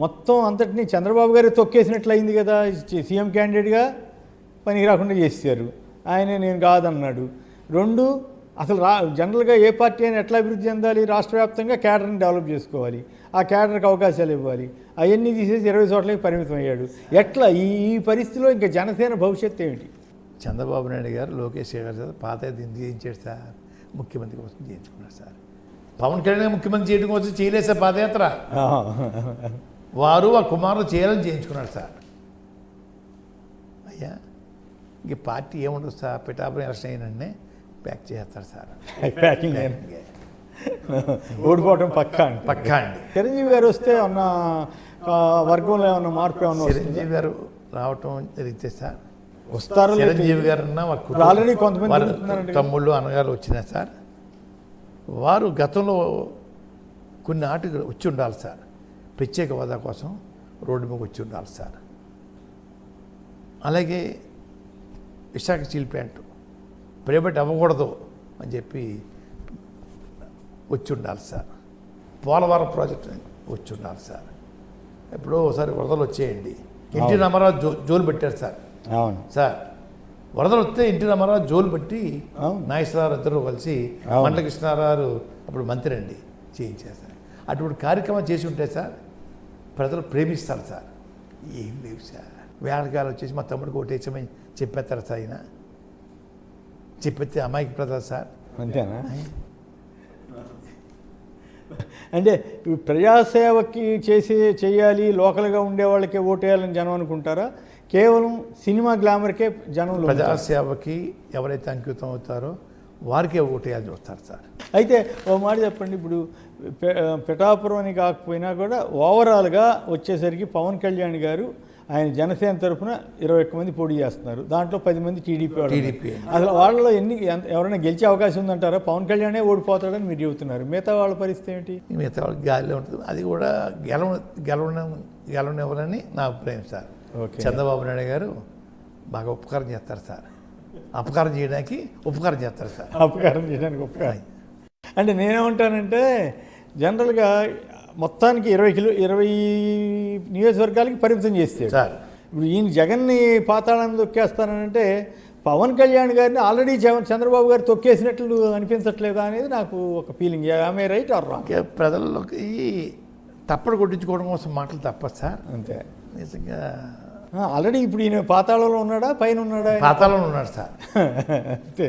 మొత్తం అంతటినీ చంద్రబాబు గారే తొక్కేసినట్లు అయింది కదా. సీఎం క్యాండిడేట్గా పనికి రాకుండా చేశారు. ఆయనే నేను కాదన్నాడు. రెండు, అసలు జనరల్గా ఏ పార్టీ అయినా ఎట్లా అభివృద్ధి చెందాలి? రాష్ట్ర వ్యాప్తంగా క్యాడర్ని డెవలప్ చేసుకోవాలి, ఆ క్యాడర్కి అవకాశాలు ఇవ్వాలి. అవన్నీ తీసేసి 20 చోట్లకి పరిమితం అయ్యాడు. ఎట్లా ఈ పరిస్థితిలో ఇంకా జనసేన భవిష్యత్తు ఏమిటి? చంద్రబాబు నాయుడు గారు, లోకేష్ గారు పాత చేయించాడు సార్, ముఖ్యమంత్రి కోసం చేయించుకున్నారు సార్. పవన్ కళ్యాణ్ ముఖ్యమంత్రి చేయడం కోసం చేయలేదు సార్ పాదయాత్ర. వారు ఆ కుమారులు చేయాలని చేయించుకున్నారు సార్. అయ్యా ఇంక పార్టీ ఏముండదు సార్, పిఠాపురం ఎలక్షన్ అయినండి ప్యాక్ చేస్తారు సార్. ప్యాకింగ్ ఓడిపోవటం పక్కా అండి. చిరంజీవి గారు వస్తే ఉన్న వర్గంలో ఏమన్నా మార్పు ఏమన్నా? చిరంజీవి గారు రావటం జరిగితే సార్ వస్తారు. చిరంజీవి గారు ఆల్రెడీ కొంతమంది తమ్ముళ్ళు అన్నగారు వచ్చినా సార్, వారు గతంలో కొన్ని ఆటలు వచ్చి ఉండాలి సార్. ప్రత్యేక హోదా కోసం రోడ్డు మీద వచ్చి ఉండాలి సార్. అలాగే విశాఖ స్టీల్ ప్లాంట్ ప్రైవేట్ అవ్వకూడదు అని చెప్పి వచ్చి ఉండాలి సార్. పోలవరం ప్రాజెక్టు వచ్చి ఉండాలి సార్. ఎప్పుడో ఒకసారి వరదలు వచ్చేయండి, ఎన్టీ రామారావు జోలు పెట్టారు సార్. అవును సార్, వరదలు వస్తే ఎన్టీ రామారావు జోలు పెట్టి నాగేశ్వరరావు ఇద్దరు కలిసి మండల కృష్ణారావు అప్పుడు మంత్రి అండి చేయించారు సార్. అటువంటి కార్యక్రమం చేసి ఉంటే సార్ ప్రజలు ప్రేమిస్తారు సార్. ఏం లేవు సార్. వేళకాలు వచ్చేసి మా తమ్ముడికి ఓటేసామని చెప్పేస్తారు సార్. ఆయన చెప్పేస్తే అమాయక ప్రజలు సార్. అంతేనా? అంటే ప్రజాసేవకి చేయాలి, లోకల్గా ఉండే వాళ్ళకే ఓటేయాలని జనం అనుకుంటారా? కేవలం సినిమా గ్లామర్కే జనం? ప్రజాసేవకి ఎవరైతే అంకితం అవుతారో వారికే ఓటేయాలని చూస్తారు సార్. అయితే ఓ మాట చెప్పండి, ఇప్పుడు పిఠాపురం అని కాకపోయినా కూడా ఓవరాల్గా వచ్చేసరికి పవన్ కళ్యాణ్ గారు ఆయన జనసేన తరఫున 21 మంది పోటీ చేస్తున్నారు. దాంట్లో 10 మంది టీడీపీ. అసలు వాళ్ళలో ఎవరైనా గెలిచే అవకాశం ఉందంటారా? పవన్ కళ్యాణే ఓడిపోతాడని మీరు చెబుతున్నారు. మిగతా వాళ్ళ పరిస్థితి ఏమిటి? మిగతా వాళ్ళకి గాలిలో ఉంటుంది. అది కూడా గెలవనివ్వాలని నా అభిప్రాయం సార్. చంద్రబాబు నాయుడు గారు బాగా ఉపకారం చేస్తారు సార్. అపకారం చేయడానికి ఉపకారం చేస్తారు సార్. అపకారం చేయడానికి ఉపకారం అంటే నేనేమంటానంటే, జనరల్గా మొత్తానికి 20 నియోజకవర్గాలకి పరిమితం చేస్తాడు సార్. ఇప్పుడు ఈయన జగన్ని పాతాళాన్ని తొక్కేస్తానంటే పవన్ కళ్యాణ్ గారిని ఆల్రెడీ చంద్రబాబు గారు తొక్కేసినట్లు అనిపించట్లేదా అనేది నాకు ఒక ఫీలింగ్. ఆమె రైట్ ఆర్ రాంగ్? ప్రజల్లోకి తప్పడు కొట్టించుకోవడం కోసం మాటలు తప్పదు సార్. అంతే. నిజంగా ఆల్రెడీ ఇప్పుడు ఈయన పాతాళంలో ఉన్నాడా, పైన ఉన్నాడా? పాతాళంలో ఉన్నాడు సార్. అంతే.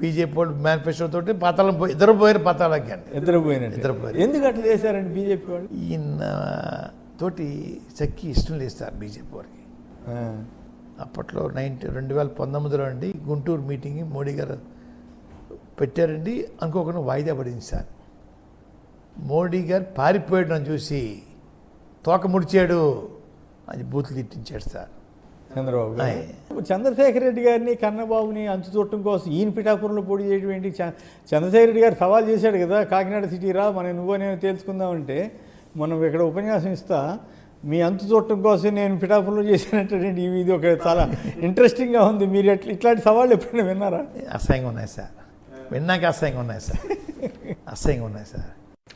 బీజేపీ వాళ్ళు మేనిఫెస్టో తోటి పాతాళం ఇద్దరు పోయారు. పాతాళానికి అండి ఇద్దరు పోయారు. ఎందుకు అట్లా చేశారండి బీజేపీ వాళ్ళు? ఈయన తోటి చక్కి ఇష్టం లేదు సార్ బీజేపీ వారికి. అప్పట్లో 2019లో అండి గుంటూరు మీటింగ్ మోడీ గారు పెట్టారండి. అనుకోకుండా వాయిదా పడింది సార్. మోడీ గారు పారిపోయాడు చూసి తోక ముడిచాడు అది బూతులు తిట్టించాడు సార్ చంద్రబాబు గారు. చంద్రశేఖర్ రెడ్డి గారిని, కన్నబాబుని అంచు చూడటం కోసం ఈయన పిఠాపురంలో పోటీ చేయడం ఏంటి? చంద్రశేఖర్ రెడ్డి గారు సవాల్ చేశాడు కదా, కాకినాడ సిటీ రా నువ్వో నేను తెలుసుకుందామంటే, మనం ఇక్కడ ఉపన్యాసం ఇస్తా, మీ అంతు చూడటం కోసం నేను పిఠాపురంలో చేశానంటే ఇది ఒక చాలా ఇంట్రెస్టింగ్గా ఉంది. మీరు ఇట్లాంటి సవాళ్ళు ఎప్పుడైనా విన్నారా? అసహ్యంగా ఉన్నాయి సార్. విన్నాక అసహ్యంగా ఉన్నాయి సార్.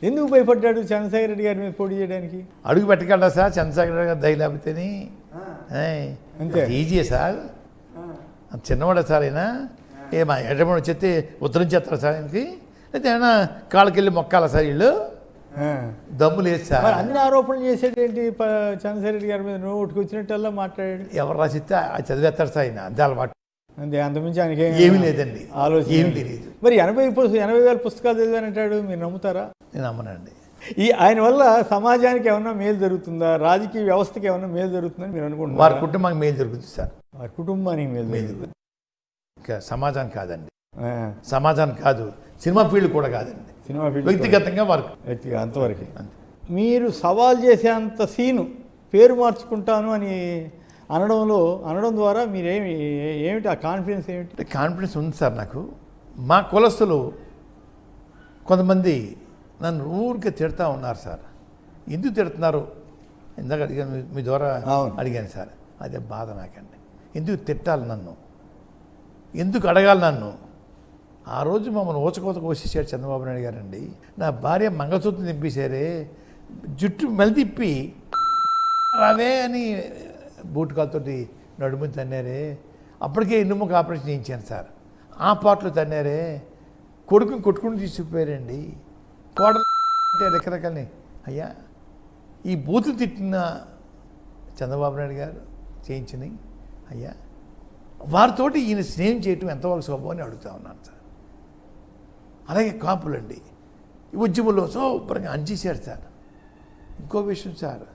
ఎందుకు భయపడ్డాడు చంద్రశేఖర్ రెడ్డి గారి మీద పోటీ చేయడానికి? అడుగు పెట్టగలరా సార్ చంద్రశేఖర్ రెడ్డి గారు దయలేకపోతేని? అంతే ఈజీ సార్. చిన్నవాడా సార్ అయినా ఏమా ఎడమని వచ్చేస్తే ఉత్తరం చేస్తారా సార్ ఆయనకి? లేకపోతే ఏమైనా కాళ్ళకెళ్ళి మొక్కాలా సార్ వీళ్ళు? దమ్ము లేదు సార్. అన్ని ఆరోపణలు చేసేటేంటి చంద్రశేఖర్ రెడ్డి గారి మీద? నువ్వు వచ్చినట్టల్లా మాట్లాడాడు. ఎవరు రాసిస్తే చదివేస్తారు సార్ ఆయన. అంతే అలవాటు. అంతే, అంతమించి ఆయనకి ఏమీ లేదండి. ఆలోచన ఏమి తెలియదు. మరి 80,000 పుస్తకాలు చదివానంటాడు, మీరు నమ్ముతారా? నేను నమ్మనండి. ఆయన వల్ల సమాజానికి ఏమన్నా మేలు జరుగుతుందా, రాజకీయ వ్యవస్థకి ఏమన్నా మేలు జరుగుతుందని మీరు అనుకుంటున్నారు? వారి కుటుంబానికి మేలు జరుగుతుంది సార్. వారి కుటుంబానికి మేలు జరుగుతుంది, సమాజానికి కాదండి. సమాజానికి కాదు, సినిమా ఫీల్డ్ కూడా కాదండి. సినిమా ఫీల్డ్ వ్యక్తిగతంగా అంతవరకు. మీరు సవాల్ చేసే అంత సీను పేరు మార్చుకుంటాను అని అనడం ద్వారా మీరు ఏమిటి ఆ కాన్ఫిడెన్స్ ఏమిటి? కాన్ఫిడెన్స్ ఉంది సార్ నాకు. మా కులస్తులు కొంతమంది నన్ను ఊరికే తిడతా ఉన్నారు సార్. ఎందుకు తిడుతున్నారు? ఇందాక అడిగాను, మీ ద్వారా అడిగాను సార్. అదే బాధ నాకండి. ఎందుకు తిట్టాలి నన్ను? ఎందుకు అడగాలి నన్ను? ఆ రోజు మమ్మల్ని ఊచకోత కోసేసాడు చంద్రబాబు నాయుడు గారండి. నా భార్య మంగళసూత్రం తిప్పేశారే, జుట్టు మెలితిప్పి రావే అని బూట్ కాలుతోటి నడుముని తన్నారే, అప్పటికే ఎన్నుముక ఆపరేషన్ చేయించాను సార్. ఆ పాటలు తన్నారే, కొడుకుని కొట్టుకుని తీసుకుపోయారండి. కోడలు అంటే రకరకాలని. అయ్యా ఈ బూతులు తిట్టిన చంద్రబాబు నాయుడు గారు చేయించినాయి అయ్యా, వారితోటి ఈయన స్నేహం చేయటం ఎంతవరకు శోభం అని అడుగుతా ఉన్నాను సార్. అలాగే కాపులండి ఈ ఉద్యమంలో శుభ్రంగా అంచేశారు సార్. ఇంకో విషయం సార్,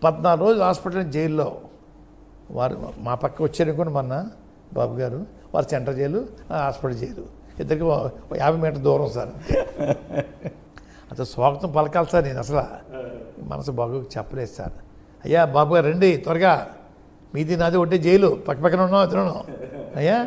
14 రోజులు హాస్పిటల్ జైల్లో వారు మా పక్క వచ్చారనుకోండి మొన్న బాబు గారు, వారు సెంట్రల్ జైలు హాస్పిటల్ జైలు ఇద్దరికి 50 మీటర్ దూరం సార్. అంత స్వాగతం పలకాలి సార్. నేను అసలు మనసు బాగోకి చెప్పలేదు సార్. అయ్యా బాబు గారు రండి త్వరగా, మీది నాది ఒకటే జైలు, పక్క పక్కన ఉన్నాం ఇద్దరున్నాం అయ్యా